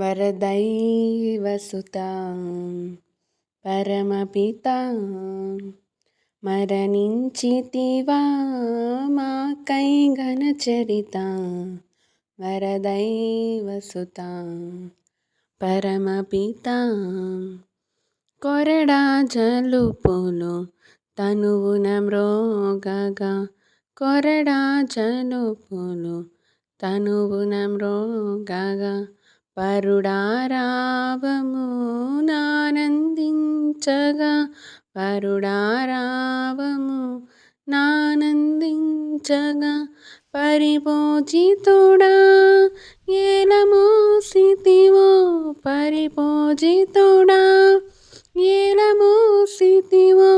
వరదైవసుతాం పరమపితాం మరణించితివా మాకై ఘనచరితాం వరదైవసుతాం పరమపితాం కొరడా జలుపులు తనువున మ్రోగగా కొరడా జలుపులు తనువున మ్రోగగా పరుడారావము నానందించగా పరుడారావము నానందించగా పరిపూజితుడా ఏలమోసితివో పరిపూజితుడా ఏలమోసితివో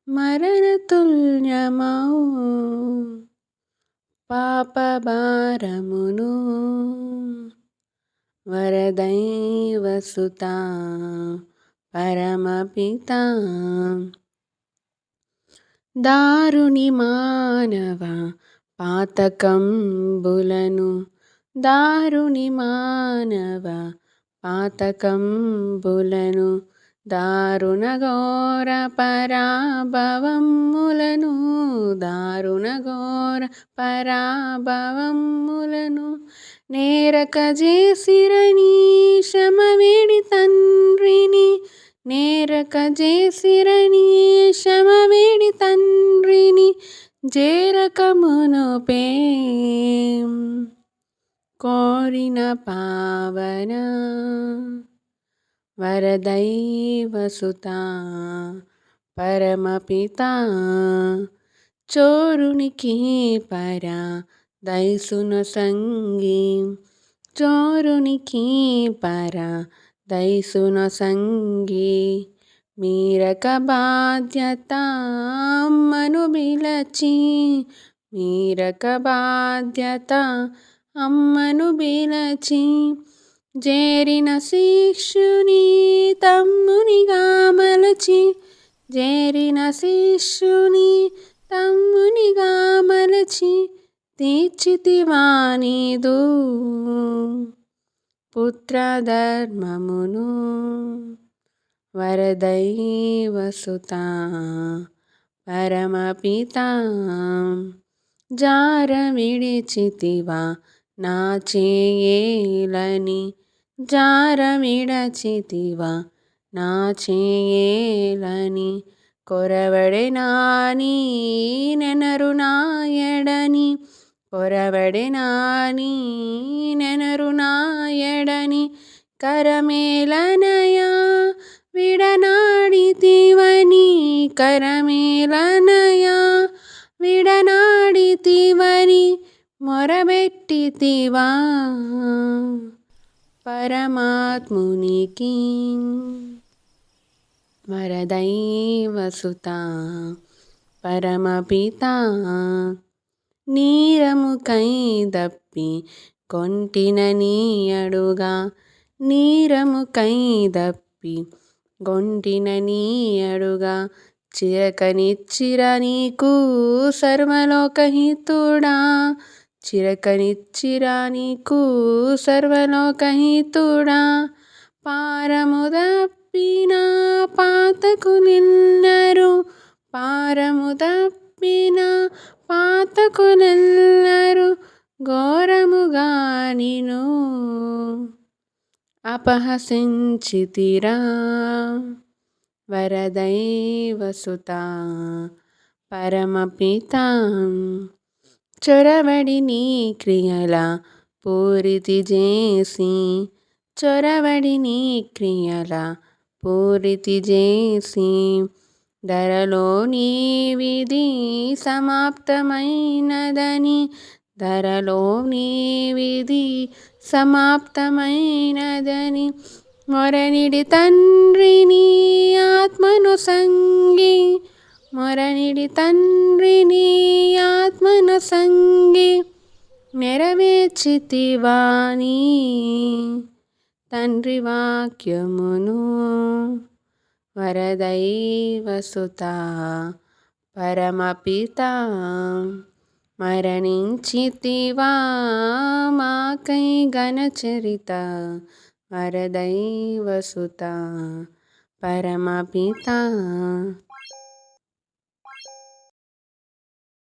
మరణతుల్యమౌ పాపభారమును వరదైవసుతా పరమపితా దారుని మానవ పాతకంబులను దారుని మానవ పాతకంబులను దారుణ ఘోర పరాభవములను దారుణ ఘోర పరాభవములను నేరక చేసిరని క్షమవేడి తండ్రిని నేరక చేసిరని క్షమవేడి తండ్రిని జేరకమునుపే కోరిన పావన వరదైవసుతా పరమపితా చోరునికి పరా దైసున సంగి చోరునికి పరా దైసున సంగి మీరక బాధ్యత అమ్మను బిలచి మీరక బాధ్యత అమ్మను బిలచి జేరిన శిష్యుని తమ్మునిగా మలచి జేరిన శిష్యుని తమ్మునిగా మలచి తీర్చితివా నీదు పుత్రధర్మమును వరదైవసుతా పరమపితా జార విడిచితివా నా చేయేలని జార విడచితివా నా చేయేలని కొరవడే నాని నెనరు నాయడని కొరవడే నాని నెనరు నాయడని కరమేలనయా విడనాడితివని కరమేలనయా విడనాడితివని మొరబెట్టితివా పరమాత్మునికి వరదైవసుతా పరమపితా నీరముకై దప్పి కొంటిన నీయడుగా నీరముకై దప్పి గొంటిన నీయడుగా చిరకనిచ్చిర నీకు సర్వలోకహితుడా చిరకనిచ్చిర నీకు సర్వలోకహితుడా పారము తప్పిన పాతకులెల్లరు పారము తప్పిన పాతకులెల్లరు ఘోరముగా నిను అపహసించితిరా వరదైవసుతా పరమపితా చొరవడి నీ క్రియల పూరితి చేసి చొరవడి నీ క్రియల పూరితి చేసి ధరలో నీ విధి సమాప్తమైనదని ధరలో నీ విధి సమాప్తమైనదని మొరనిడి తండ్రిని ఆత్మను సంగి మొరనిడి తండ్రిని ఆత్మను సంగి నెరవేర్చితివాని తండ్రి వాక్యమును వరదైవసుతా పరమపితా మరణించితివా మాకై ఘనచరిత వరదైవసుత పరమపిత